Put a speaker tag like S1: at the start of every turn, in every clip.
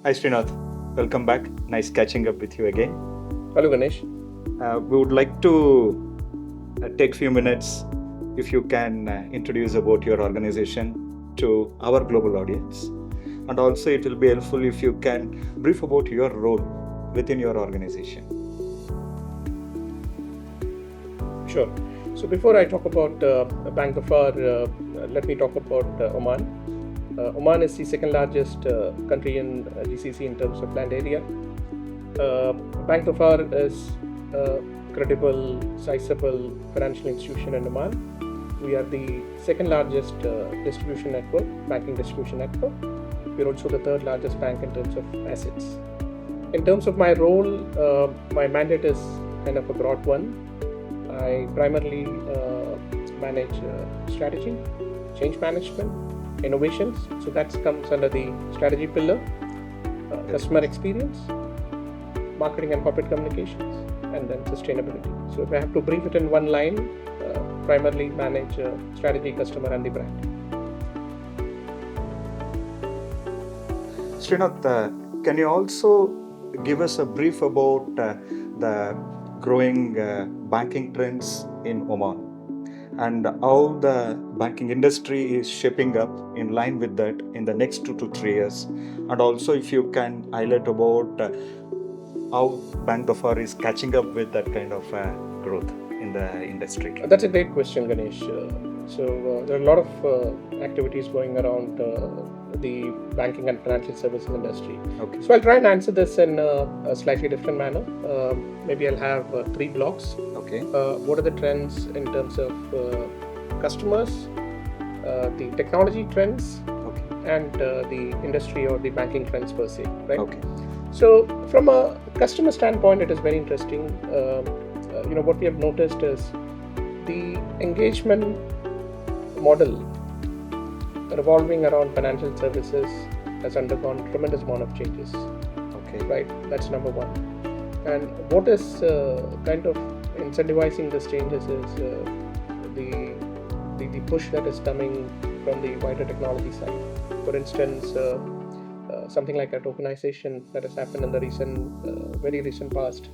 S1: Hi Srinath, welcome back. Nice catching up with you again.
S2: Hello, Ganesh.
S1: We would like to take few minutes if you can introduce about your organization to our global audience. And also it will be helpful if you can brief about your role within your organization.
S2: Sure. So before I talk about Bank Dhofar, let me talk about Oman. Oman is the second largest country in GCC in terms of land area. Bank Dhofar is a credible, sizable financial institution in Oman. We are the second largest distribution network, banking distribution network. We're also the third largest bank in terms of assets. In terms of my role, my mandate is kind of a broad one. I primarily manage strategy, change management, innovations. So that comes under the strategy pillar, customer experience, marketing and corporate communications, and then sustainability. So if I have to brief it in one line, primarily manage strategy, customer, and the brand.
S1: Srinath, can you also give us a brief about the growing banking trends in Oman and how the banking industry is shaping up in line with that in the next 2 to 3 years? And also, if you can highlight about how Bank Dhofar is catching up with that kind of growth in the industry.
S2: That's a great question, Ganesh. There are a lot of activities going around the banking and financial services industry.
S1: Okay.
S2: So I'll try and answer this in a slightly different manner. Maybe I'll have three blocks.
S1: Okay.
S2: What are the trends in terms of customers, the technology trends,
S1: Okay.
S2: and the industry or the banking trends per se, right?
S1: Okay.
S2: So from a customer standpoint, it is very interesting. What we have noticed is the engagement model revolving around financial services has undergone tremendous amount of changes.
S1: Okay.
S2: Right, that's number one. And what is kind of incentivizing these changes is the push that is coming from the wider technology side. For instance, something like a tokenization that has happened in the very recent past.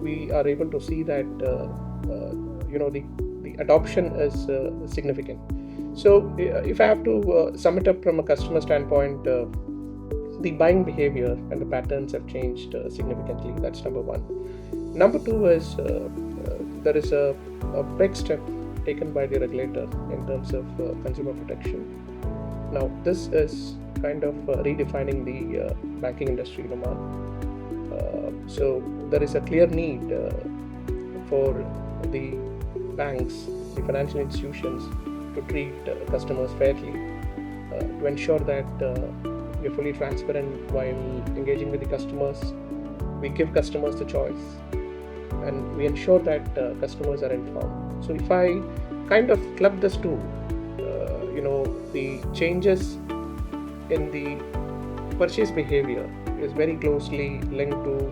S2: We are able to see that the adoption is significant. So if I have to sum it up from a customer standpoint, the buying behavior and the patterns have changed significantly. That's number one. Number two is there is a big step taken by the regulator in terms of consumer protection. Now, this is kind of redefining the banking industry in Oman. So there is a clear need for the banks, the financial institutions, to treat customers fairly, to ensure that we're fully transparent while engaging with the customers. We give customers the choice, and we ensure that customers are informed. So if I kind of club this two, the changes in the purchase behavior is very closely linked to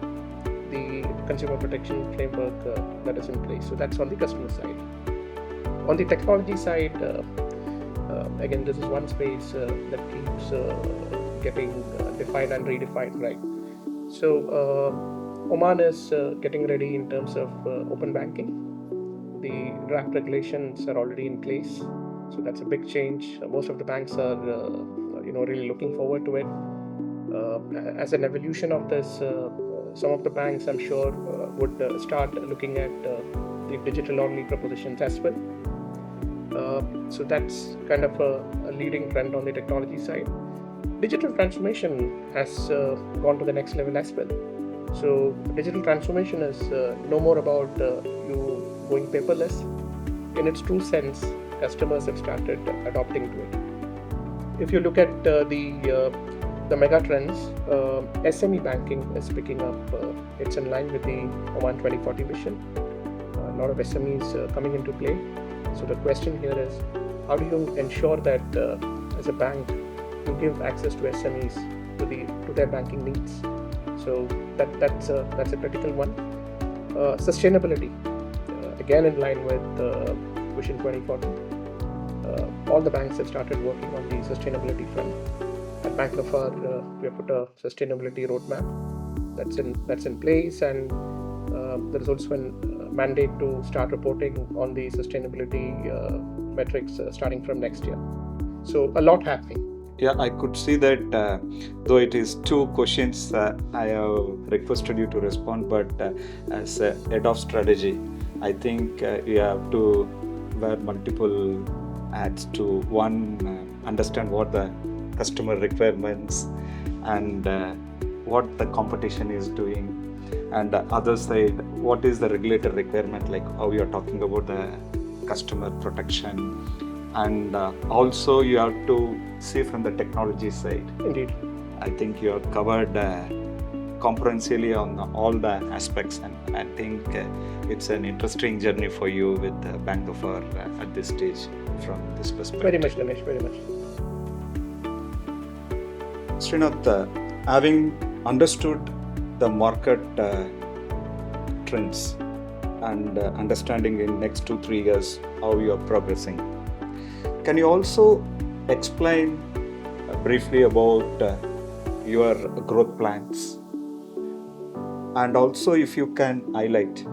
S2: the consumer protection framework that is in place. So that's on the customer side. On the technology side, again, this is one space that keeps getting defined and redefined, right? So Oman is getting ready in terms of open banking. The draft regulations are already in place, so that's a big change. Most of the banks are, really looking forward to it. As an evolution of this, some of the banks, I'm sure, would start looking at the digital-only propositions as well. So that's kind of a leading trend on the technology side. Digital transformation has gone to the next level as well. So digital transformation is no more about you going paperless. In its true sense, customers have started adopting to it. If you look at the mega trends, SME banking is picking up. It's in line with the Oman 2040 vision. A lot of SMEs coming into play. So the question here is, how do you ensure that as a bank you give access to SMEs to their banking needs? So that's a critical one. Sustainability, again in line with Vision 2040. All the banks have started working on the sustainability front. At Bank Dhofar, we have put a sustainability roadmap that's in place, and there is also a mandate to start reporting on the sustainability metrics starting from next year. So a lot happening.
S1: Yeah, I could see that though it is two questions I have requested you to respond, but as a head of strategy, I think you have to wear multiple hats to one, understand what the customer requirements and what the competition is doing, and the other side, what is the regulator requirement, like how you are talking about the customer protection, and also you have to see from the technology side.
S2: Indeed.
S1: I think you have covered comprehensively on all the aspects, and I think it's an interesting journey for you with Bank Dhofar at this stage from this perspective.
S2: Very much, Ganesh, very much.
S1: Srinath, having understood the market trends and understanding in next 2-3 years how you are progressing, can you also explain briefly about your growth plans, and also if you can highlight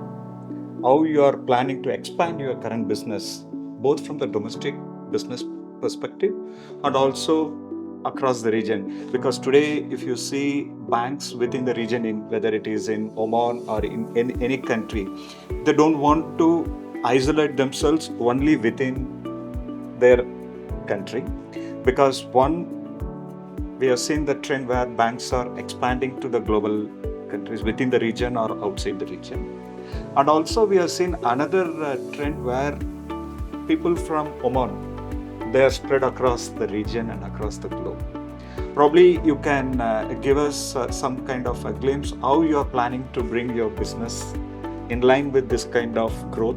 S1: how you are planning to expand your current business, both from the domestic business perspective and also across the region? Because today, if you see banks within the region, in whether it is in Oman or in any country, they don't want to isolate themselves only within their country, because one, we have seen the trend where banks are expanding to the global countries within the region or outside the region, and also we have seen another trend where people from Oman, they are spread across the region and across the globe. Probably you can give us some kind of a glimpse how you are planning to bring your business in line with this kind of growth,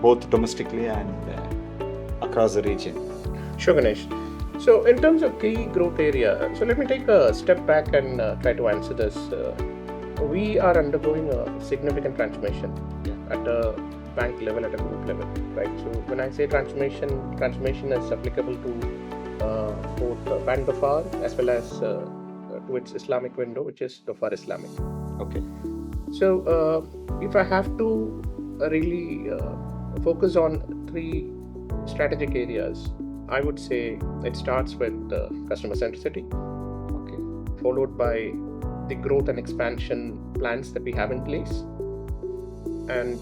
S1: both domestically and across the region.
S2: Sure, Ganesh. So in terms of key growth area, so let me take a step back and try to answer this. We are undergoing a significant transformation at a bank level, at a group level, right? So when I say transformation is applicable to both Bank Dhofar as well as to its Islamic window, which is Dhofar Islamic.
S1: Okay.
S2: So if I have to really focus on 3 strategic areas, I would say it starts with customer centricity,
S1: Okay.
S2: followed by the growth and expansion plans that we have in place, and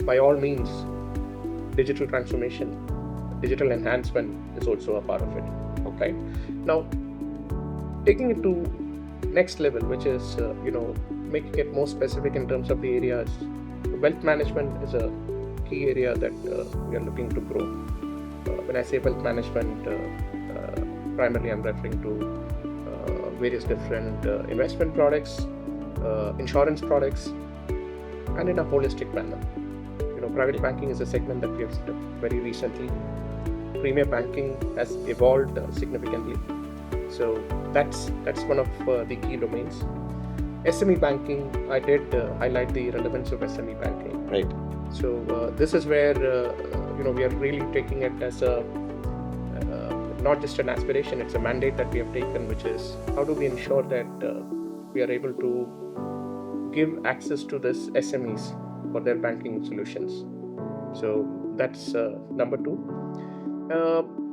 S2: by all means, digital transformation, digital enhancement is also a part of it. Okay. Now, taking it to next level, which is making it more specific in terms of the areas. Wealth management is a key area that we are looking to grow. When I say wealth management, primarily I'm referring to various different investment products, insurance products, and in a holistic manner. Private banking is a segment that we have set up very recently. Premier banking has evolved significantly. So that's one of the key domains. SME banking, I did highlight the relevance of SME banking.
S1: Right.
S2: So this is where we are really taking it as a not just an aspiration, it's a mandate that we have taken, which is how do we ensure that we are able to give access to this SMEs for their banking solutions. So that's number 2.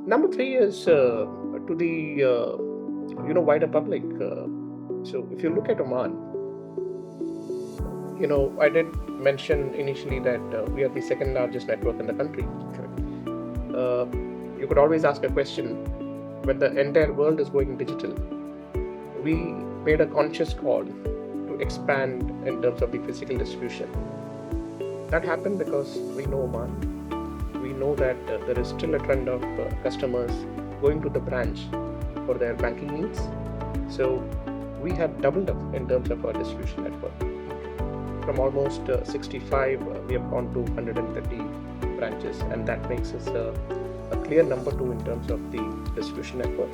S2: Number 3 is to the wider public. So if you look at Oman, I did mention initially that we are the second largest network in the country. You could always ask a question, when the entire world is going digital, we made a conscious call to expand in terms of the physical distribution. That happened because we know Oman. We know that there is still a trend of customers going to the branch for their banking needs. So we have doubled up in terms of our distribution network. From almost 65, we have gone to 130 branches, and that makes us a clear number 2 in terms of the distribution network.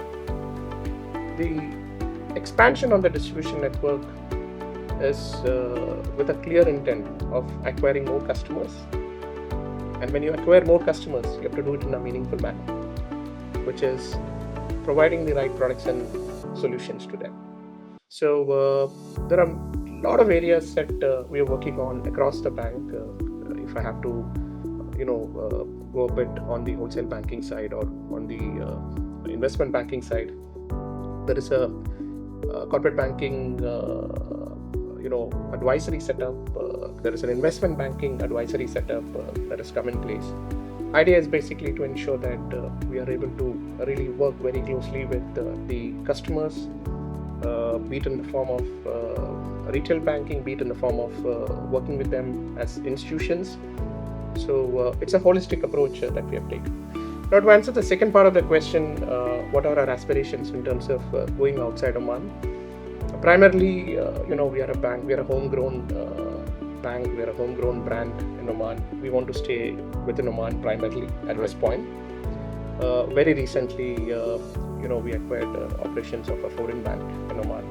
S2: The expansion on the distribution network is with a clear intent of acquiring more customers. And when you acquire more customers, you have to do it in a meaningful manner, which is providing the right products and solutions to them. So there are a lot of areas that we are working on across the bank. If I have to, go a bit on the wholesale banking side or on the investment banking side, there is a corporate banking, advisory setup. There is an investment banking advisory setup that has come in place. Idea is basically to ensure that we are able to really work very closely with the customers, be it in the form of retail banking, be it in the form of working with them as institutions. So it's a holistic approach that we have taken. Now, to answer the second part of the question, what are our aspirations in terms of going outside Oman? Primarily, we are a bank, we are a homegrown bank, we are a homegrown brand in Oman. We want to stay within Oman primarily at this point. Very recently, we acquired operations of a foreign bank in Oman.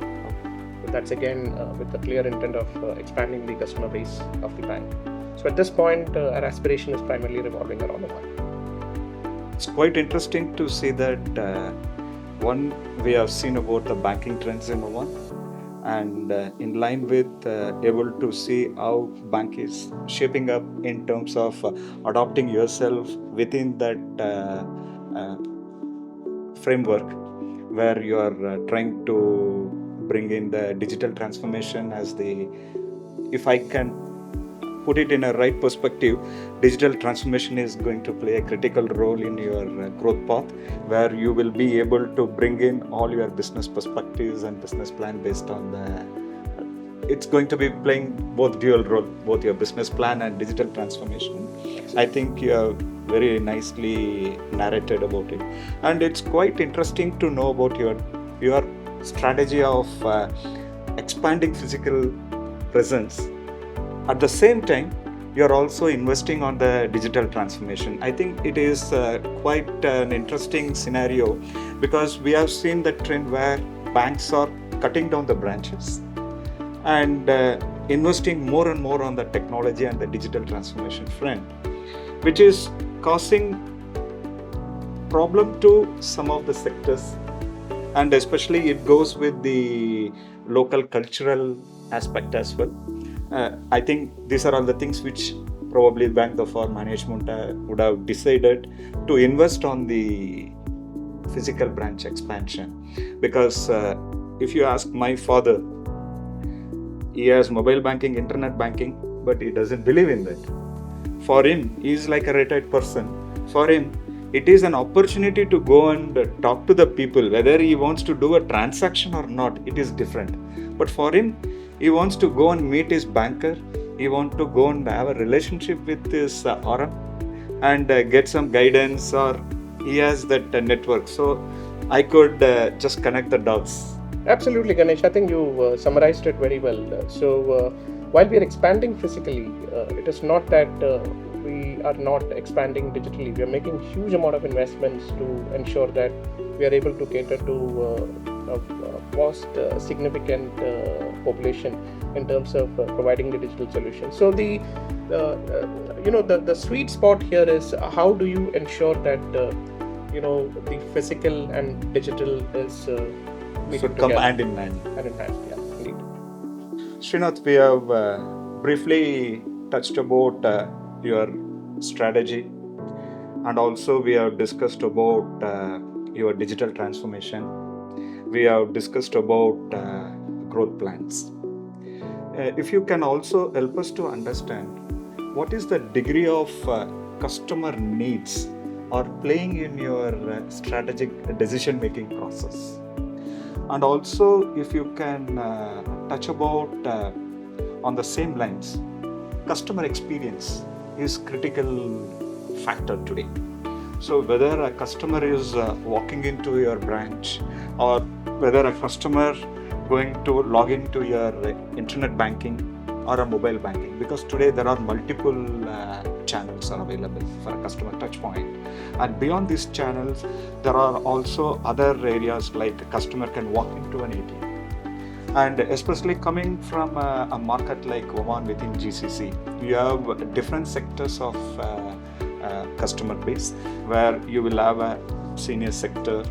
S2: So that's again with the clear intent of expanding the customer base of the bank. So at this point, our aspiration is primarily revolving around Oman.
S1: It's quite interesting to see that one, we have seen about the banking trends in Oman, and in line with able to see how bank is shaping up in terms of adopting yourself within that framework where you are trying to bring in the digital transformation as the, if I can put it in a right perspective, digital transformation is going to play a critical role in your growth path, where you will be able to bring in all your business perspectives and business plan based on the, it's going to be playing both dual role, both your business plan and digital transformation. I think you have very nicely narrated about it, and it's quite interesting to know about your strategy of expanding physical presence. At the same time, you're also investing on the digital transformation. I think it is quite an interesting scenario, because we have seen the trend where banks are cutting down the branches and investing more and more on the technology and the digital transformation front, which is causing problem to some of the sectors, and especially it goes with the local cultural aspect as well. I think these are all the things which probably Bank Dhofar management would have decided to invest on the physical branch expansion. Because if you ask my father, he has mobile banking, internet banking, but he doesn't believe in that. For him, he is like a retired person. For him, it is an opportunity to go and talk to the people. Whether he wants to do a transaction or not, it is different. But for him, he wants to go and meet his banker. He wants to go and have a relationship with his RM and get some guidance, or he has that network. So I could just connect the dots.
S2: Absolutely, Ganesh. I think you summarized it very well. So while we are expanding physically, it is not that we are not expanding digitally. We are making huge amount of investments to ensure that we are able to cater to a vast, significant population in terms of providing the digital solution. So the sweet spot here is how do you ensure that the physical and digital is
S1: should come hand in hand.
S2: Hand in hand, yeah, indeed.
S1: Srinath, we have briefly touched about your strategy, and also we have discussed about your digital transformation. We have discussed about growth plans. If you can also help us to understand what is the degree of customer needs are playing in your strategic decision making process, and also if you can touch about on the same lines, customer experience is critical factor today. So whether a customer is walking into your branch, or whether a customer going to log into your internet banking or a mobile banking, because today there are multiple channels are available for a customer touch point, and beyond these channels there are also other areas like a customer can walk into an ATM, and especially coming from a market like Oman within GCC, you have different sectors of customer base, where you will have a senior sector,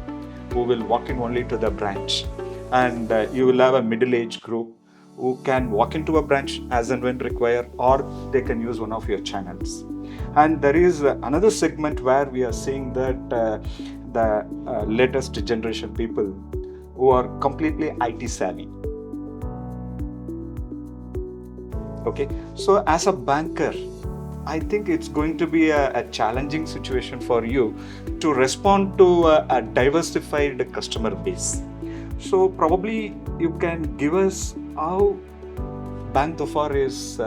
S1: who will walk in only to the branch, and you will have a middle-aged group who can walk into a branch as and when required, or they can use one of your channels. And there is another segment where we are seeing that the latest generation people who are completely IT savvy. Okay, so as a banker, I think it's going to be a challenging situation for you to respond to a diversified customer base. So probably you can give us how Bank Dhofar is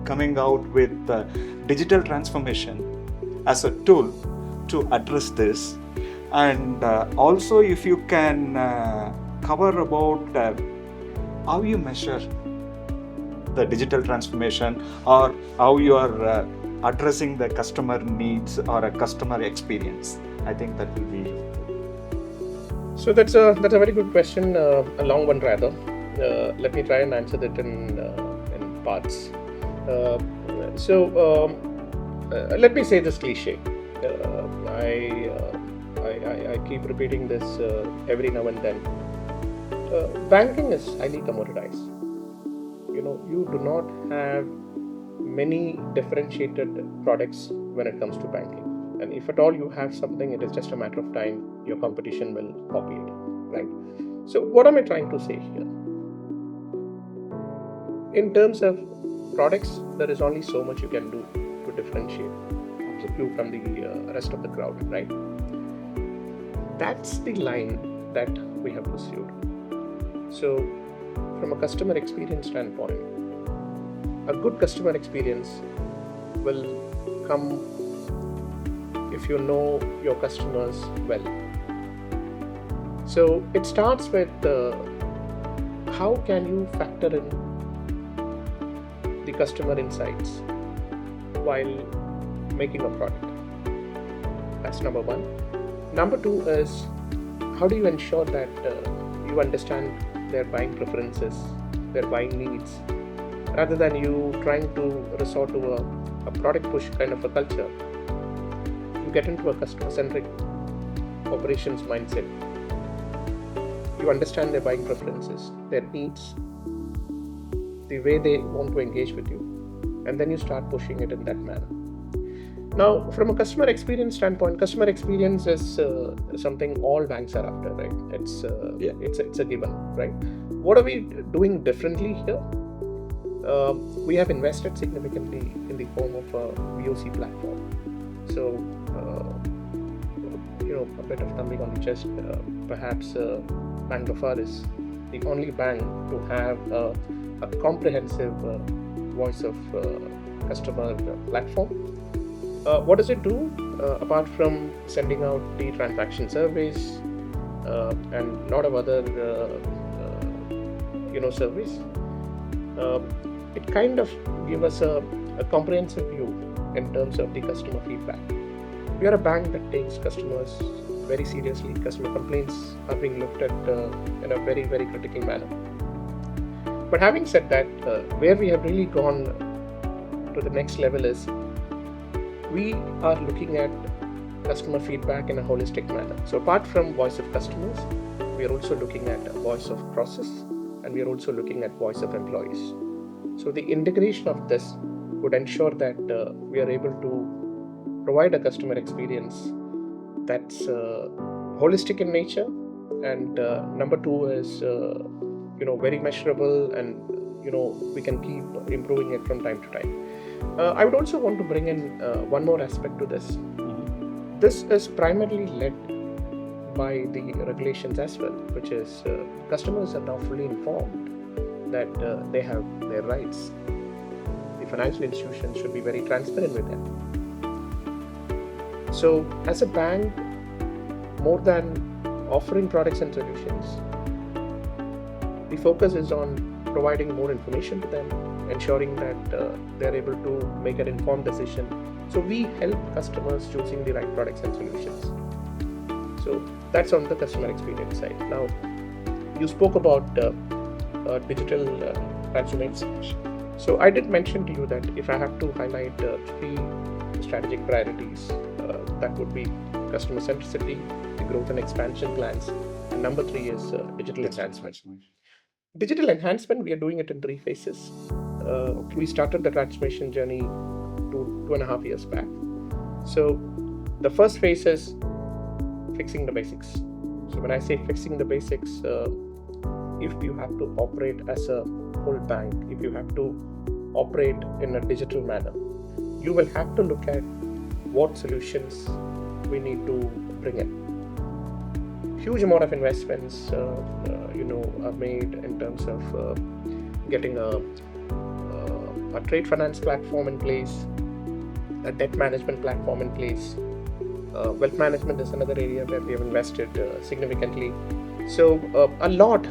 S1: coming out with digital transformation as a tool to address this, and also if you can cover about how you measure the digital transformation, or how you are addressing the customer needs or a customer experience. I think that will be helpful.
S2: So that's a very good question, a long one rather. Let me try and answer that in parts. Let me say this cliche. I keep repeating this every now and then. Banking is highly commoditized. You do not have many differentiated products when it comes to banking. And if at all you have something, it is just a matter of time your competition will copy it, right? So what am I trying to say here? In terms of products, there is only so much you can do to differentiate you from the rest of the crowd, right? That's the line that we have pursued. So from a customer experience standpoint, a good customer experience will come if you know your customers well. So it starts with how can you factor in the customer insights while making a product. That's number one. Number two is, how do you ensure that you understand their buying preferences, their buying needs, rather than you trying to resort to a product push kind of a culture. You get into a customer-centric operations mindset. You understand their buying preferences, their needs, the way they want to engage with you, and then you start pushing it in that manner. Now, from a customer experience standpoint, customer experience is something all banks are after, right? It's a given, right? What are we doing differently here? We have invested significantly in the form of a VOC platform. So, a bit of thumbing on the chest. Perhaps Bank Dhofar is the only bank to have a comprehensive voice of customer platform. What does it do? Apart from sending out the transaction surveys and a lot of other surveys, it kind of gives us a comprehensive view in terms of the customer feedback. We are a bank that takes customers very seriously. Customer complaints are being looked at in a very, very critical manner. But having said that, where we have really gone to the next level is we are looking at customer feedback in a holistic manner. So apart from voice of customers, we are also looking at voice of process, and we are also looking at voice of employees. So the integration of this would ensure that we are able to provide a customer experience that's holistic in nature, and number two is very measurable, and we can keep improving it from time to time. I would also want to bring in one more aspect to this. This is primarily led by the regulations as well, which is customers are now fully informed that they have their rights. The financial institutions should be very transparent with them. So as a bank, more than offering products and solutions, the focus is on providing more information to them, ensuring that they're able to make an informed decision. So we help customers choosing the right products and solutions. So that's on the customer experience side. Now, you spoke about digital transformation. So I did mention to you that if I have to highlight 3 strategic priorities, that would be customer centricity, the growth and expansion plans, and number three is digital enhancement. Digital enhancement, we are doing it in three phases. We started the transformation journey 2.5 years back. So the first phase is fixing the basics. So when I say fixing the basics, if you have to operate as a full bank, if you have to operate in a digital manner, you will have to look at what solutions we need to bring in. Huge amount of investments, are made in terms of getting a trade finance platform in place, a debt management platform in place. Wealth management is another area where we have invested significantly. So a lot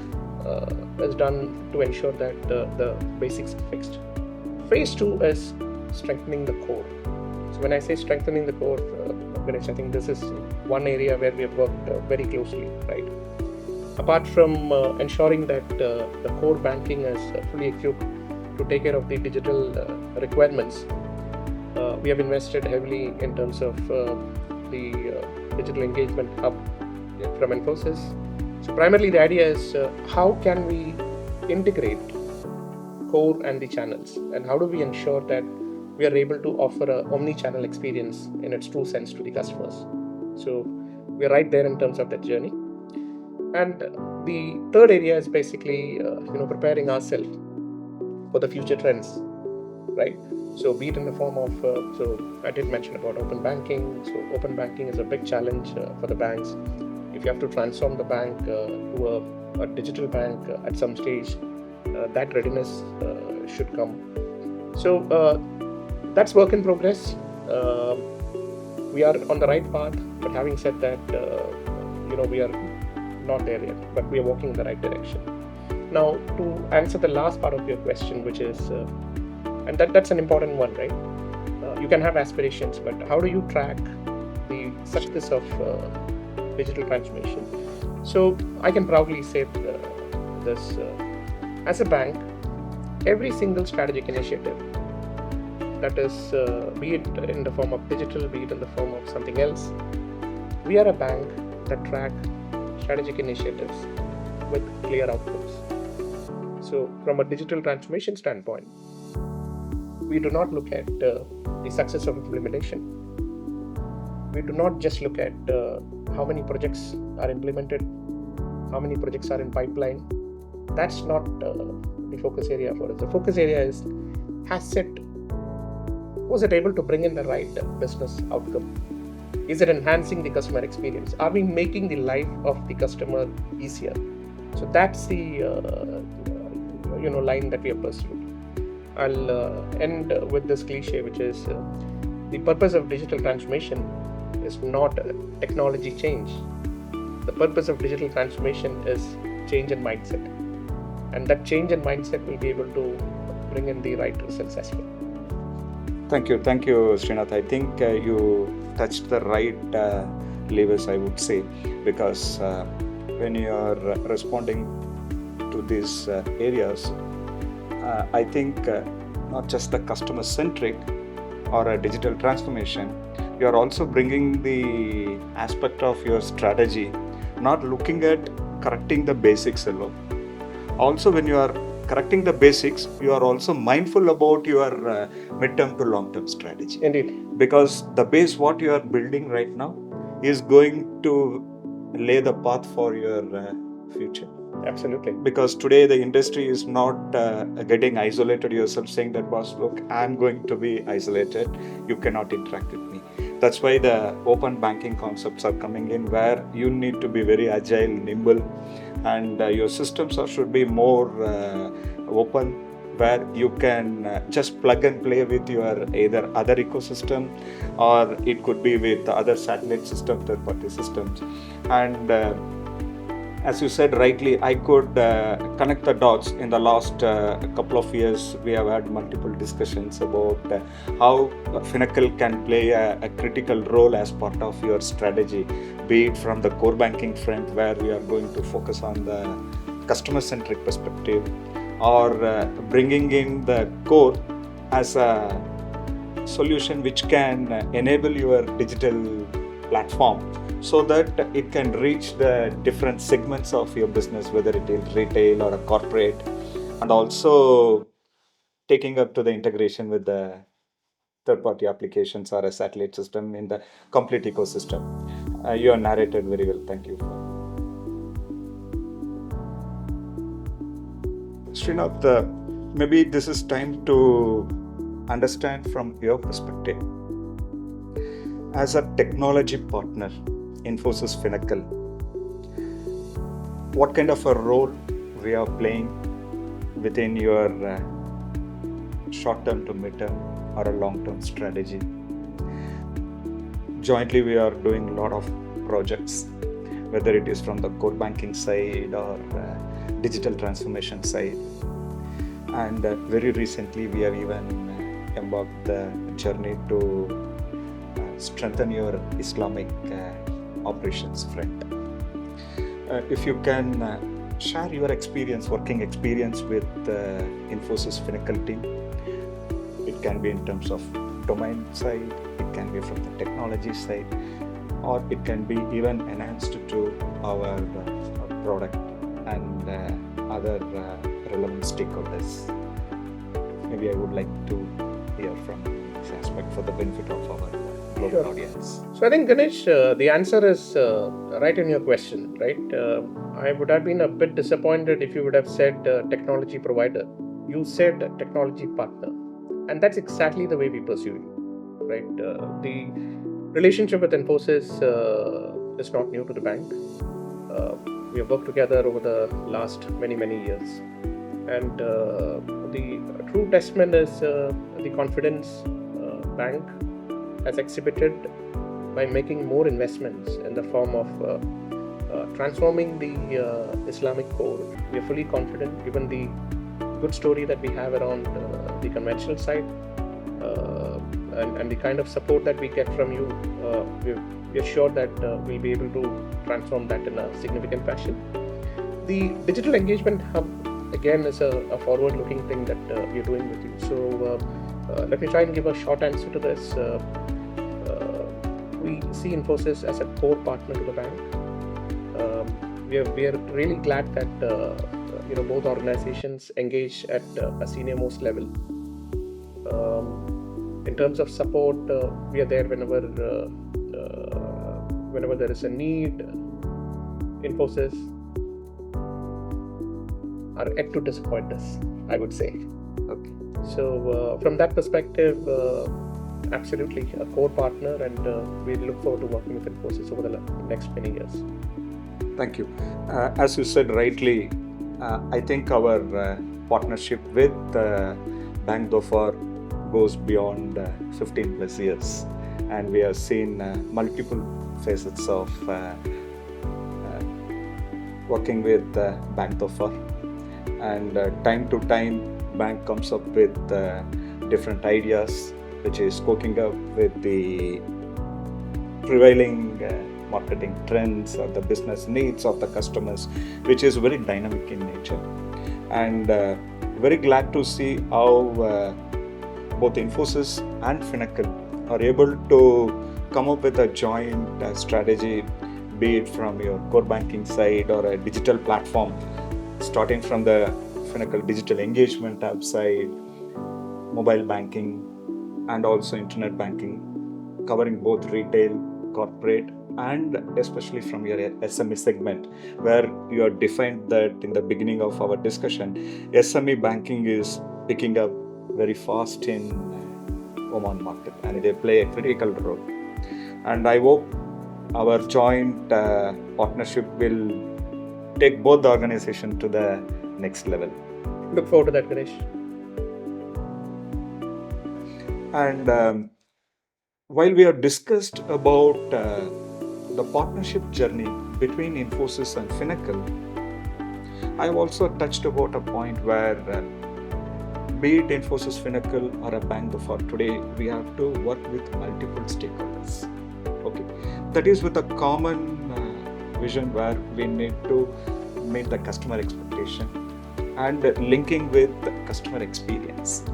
S2: is done to ensure that the basics are fixed. Phase two is strengthening the core. So when I say strengthening the core, Ganesh, I think this is one area where we have worked very closely, right? Apart from ensuring that the core banking is fully equipped to take care of the digital requirements, we have invested heavily in terms of the digital engagement hub from Infosys. So primarily the idea is how can we integrate core and the channels, and how do we ensure that we are able to offer an omni-channel experience in its true sense to the customers. So we are right there in terms of that journey. And the third area is basically preparing ourselves for the future trends, right? So be it in the form of, so I did mention about open banking. So open banking is a big challenge for the banks. If you have to transform the bank to a digital bank at some stage, that readiness should come. So that's work in progress. We are on the right path, but having said that, we are not there yet, but we are walking in the right direction. Now, to answer the last part of your question, which is, and that's an important one, right? You can have aspirations, but how do you track the success of digital transformation? So I can proudly say this, as a bank, every single strategic initiative, that is, be it in the form of digital, be it in the form of something else, we are a bank that track strategic initiatives with clear outcomes. So from a digital transformation standpoint, we do not look at the success of implementation. We do not just look at how many projects are implemented, how many projects are in pipeline. That's not the focus area for us. The focus area is, was it able to bring in the right business outcome? Is it enhancing the customer experience? Are we making the life of the customer easier? So that's the line that we have pursued. I'll end with this cliche, which is the purpose of digital transformation is not technology change. The purpose of digital transformation is change in mindset, and that change in mindset will be able to bring in the right results as well.
S1: Thank you, Srinath. I think you touched the right levers, I would say, because when you are responding to these areas, I think not just the customer-centric or a digital transformation, you are also bringing the aspect of your strategy, not looking at correcting the basics alone. Also, when you are correcting the basics, you are also mindful about your midterm to long-term strategy.
S2: Indeed.
S1: Because the base what you are building right now is going to lay the path for your future.
S2: Absolutely.
S1: Because today the industry is not getting isolated yourself, saying that, boss, look, I'm going to be isolated. You cannot interact with me. That's why the open banking concepts are coming in, where you need to be very agile, nimble, and your systems should be more open, where you can just plug and play with your either other ecosystem, or it could be with other satellite systems, third-party systems. And as you said rightly, I could connect the dots. In the last couple of years, we have had multiple discussions about how Finacle can play a critical role as part of your strategy, be it from the core banking front, where we are going to focus on the customer-centric perspective, or bringing in the core as a solution which can enable your digital platform so that it can reach the different segments of your business, whether it is retail or a corporate, and also taking up to the integration with the third-party applications or a satellite system in the complete ecosystem. You are narrated very well. Thank you. Srinath, maybe this is time to understand from your perspective. As a technology partner, Infosys Finacle, what kind of a role we are playing within your short-term to mid-term or a long-term strategy? Jointly, we are doing a lot of projects, whether it is from the core banking side or digital transformation side. And very recently, we have even embarked the journey to strengthen your Islamic operations front. If you can share your experience, working experience with Infosys Finacle team, it can be in terms of domain side, it can be from the technology side, or it can be even enhanced to our product and other relevant stakeholders. Maybe I would like to hear from this aspect for the benefit of our global audience.
S2: So I think, Ganesh, the answer is right in your question, right? I would have been a bit disappointed if you would have said technology provider. You said technology partner, and that's exactly the way we pursue you, right? The relationship with Infosys is not new to the bank. We have worked together over the last many years, and the true testament is the confidence bank has exhibited by making more investments in the form of transforming the Islamic core. We are fully confident, given the good story that we have around the conventional side and the kind of support that we get from you. We are sure that we'll be able to transform that in a significant fashion. The digital engagement hub, again, is a forward-looking thing that we are doing with you. So let me try and give a short answer to this. We see Infosys as a core partner to the bank. We are really glad that both organizations engage at a senior most level. In terms of support, we are there whenever there is a need. Infosys are yet to disappoint us, I would say.
S1: Okay.
S2: So from that perspective, absolutely a core partner, and we look forward to working with Infosys over the next many years.
S1: Thank you. As you said rightly, I think our partnership with Bank Dhofar goes beyond 15 plus years, and we have seen multiple facets of working with Bank Dhofar, and time to time bank comes up with different ideas which is cooking up with the prevailing marketing trends or the business needs of the customers, which is very dynamic in nature. And very glad to see how both Infosys and Finacle are able to come up with a joint strategy, be it from your core banking side or a digital platform, starting from the Finacle digital engagement app side, mobile banking, and also internet banking, covering both retail, corporate, and especially from your SME segment, where you have defined that in the beginning of our discussion, SME banking is picking up very fast in Oman market, and they play a critical role. And I hope our joint partnership will take both the organization to the next level.
S2: Look forward to that, Ganesh.
S1: And while we have discussed about the partnership journey between Infosys and Finacle, I have also touched about a point where be it Infosys, Finacle, or a Bank Dhofar, today we have to work with multiple stakeholders. Okay, that is with a common vision where we need to meet the customer expectation and linking with the customer experience,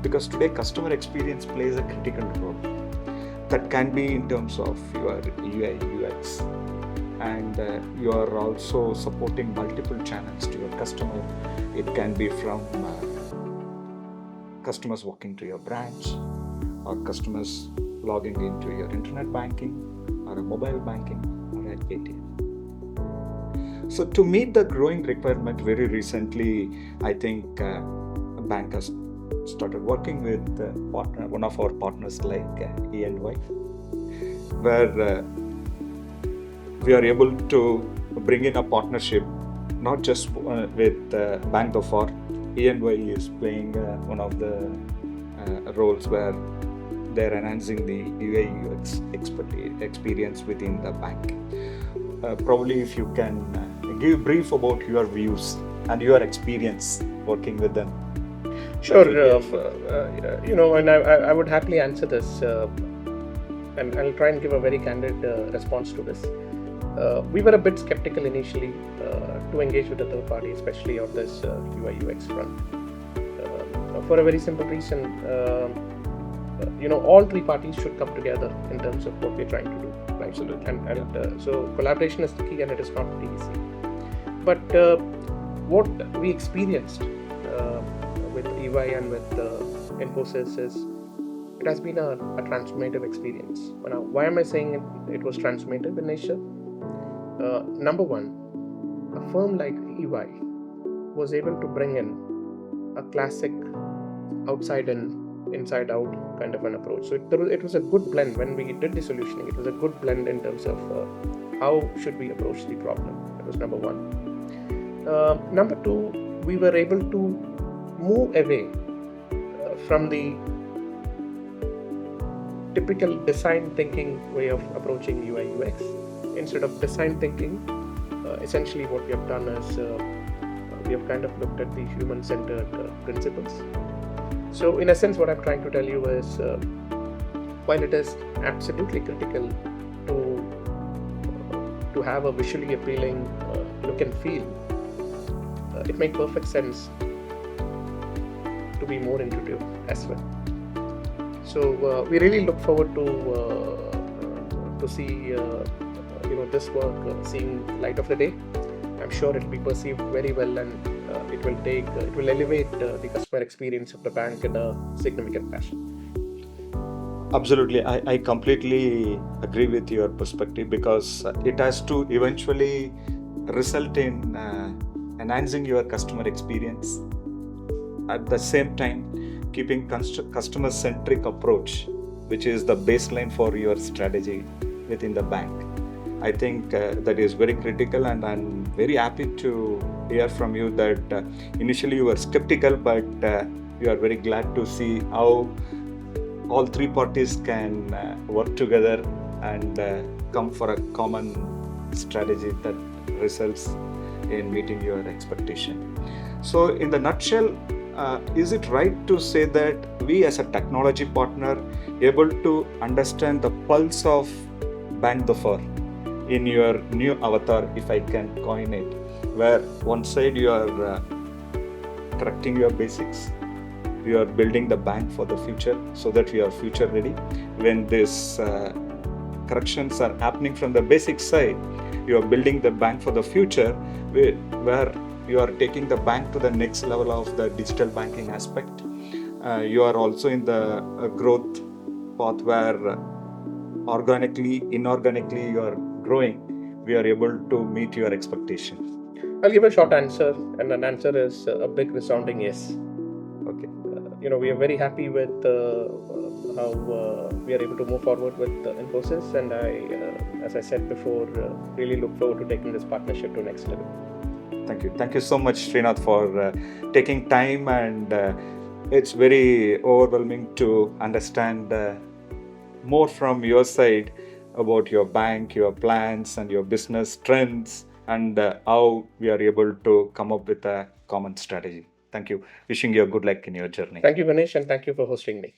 S1: because today customer experience plays a critical role. that can be in terms of your UI UX, and you are also supporting multiple channels to your customer. It can be from customers walking to your branch, or customers logging into your internet banking, or a mobile banking, or an ATM. So to meet the growing requirement, very recently, I think a bank has started working with one of our partners like E&Y, where we are able to bring in a partnership, not just with Bank Dhofar. E&Y is playing one of the roles where they're enhancing the UI UX experience within the bank. Probably if you can give brief about your views and your experience working with them.
S2: Sure. And I would happily answer this, and I'll try and give a very candid response to this. We were a bit skeptical initially to engage with the third party, especially on this UI UX front, for a very simple reason. All three parties should come together in terms of what we're trying to do. Right?
S1: Absolutely.
S2: And so collaboration is the key, and it is not easy. But what we experienced with EY and with Infosys is it has been a transformative experience. Now, why am I saying it was transformative in nature? Number one, a firm like EY was able to bring in a classic outside in, inside out kind of an approach. So it was a good blend when we did the solutioning. It was a good blend in terms of how should we approach the problem. That was number one. Number two, we were able to move away from the typical design thinking way of approaching UI UX. Instead of design thinking, essentially what we have done is we have kind of looked at the human-centered principles. So in a sense, what I'm trying to tell you is while it is absolutely critical to have a visually appealing look and feel, it makes perfect sense to be more intuitive as well. So we really look forward to see this work seeing light of the day. I'm sure it will be perceived very well, and it will elevate the customer experience of the bank in a significant fashion.
S1: Absolutely, I completely agree with your perspective, because it has to eventually result in enhancing your customer experience, at the same time keeping customer-centric approach, which is the baseline for your strategy within the bank. I think that is very critical, and I'm very happy to hear from you that initially you were skeptical, but you are very glad to see how all three parties can work together and come for a common strategy that results in meeting your expectation. So in the nutshell, is it right to say that we as a technology partner able to understand the pulse of Bank Dhofar in your new avatar, if I can coin it, where one side you are correcting your basics, you are building the bank for the future so that we are future ready. When these corrections are happening from the basic side, you are building the bank for the future, where you are taking the bank to the next level of the digital banking aspect. You are also in the growth path where organically, inorganically you are growing. We are able to meet your expectation.
S2: I'll give a short answer, and an answer is a big resounding yes.
S1: Okay.
S2: We are very happy with how we are able to move forward with Infosys, and I, as I said before, really look forward to taking this partnership to next level.
S1: Thank you so much, Srinath, for taking time, and it's very overwhelming to understand more from your side about your bank, your plans, and your business trends, and how we are able to come up with a common strategy. Thank you. Wishing you good luck in your journey.
S2: Thank you, Ganesh, and thank you for hosting me.